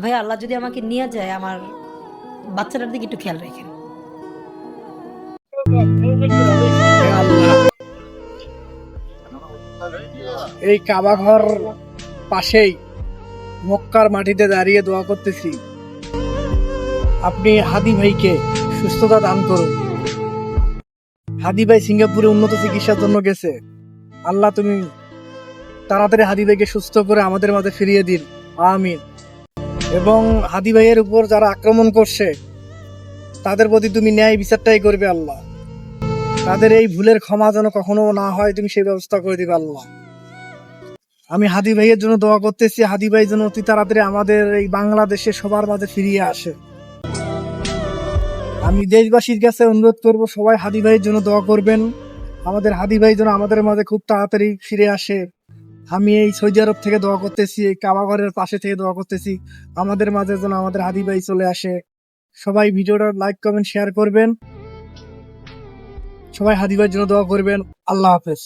ভাই আল্লাহ যদি আমাকে নিয়ে যায়, আমার বাচ্চাটার দিকে একটু খেয়াল রাখেন। হে আল্লাহ, এই কাবা ঘর পাশেই মক্কার মাটিতে দাঁড়িয়ে দোয়া করতেছি, আপনি হাদি ভাইকে সুস্থতা দান করুন। হাদি ভাই সিঙ্গাপুরে উন্নত চিকিৎসার জন্য গেছে। আল্লাহ, তুমি তাড়াতাড়ি হাদি ভাইকে সুস্থ করে আমাদের মাঝে ফিরিয়ে দিন, আমিন। এবং হাদি ভাইয়ের উপর যারা আক্রমণ করছে তাদের প্রতি তুমি ন্যায় বিচারটাই করবে আল্লাহ। তাদের এই ভুলের ক্ষমা যেন কখনো না হয়, তুমি সেই ব্যবস্থা করে দিবে আল্লাহ। আমি হাদি ভাইয়ের জন্য দোয়া করতেছি, হাদি ভাই যেন অতি তাড়াতাড়ি আমাদের এই বাংলাদেশে সবার মাঝে ফিরিয়ে আসে। আমি দেশবাসীর কাছে অনুরোধ করব, সবাই হাদি ভাইয়ের জন্য দোয়া করবেন। আমাদের হাদি ভাই যেন আমাদের মাঝে খুব তাড়াতাড়ি ফিরে আসে। আমি এই সৌদি আরব থেকে দোয়া করতেছি, এই কাবা ঘরের পাশে থেকে দোয়া করতেছি, আমাদের মাঝে যেন আমাদের হাদি ভাই চলে আসে। সবাই ভিডিওটা লাইক কমেন্ট শেয়ার করবেন। সবাই হাদি ভাইয়ের জন্য দোয়া করবেন। আল্লাহ হাফেজ।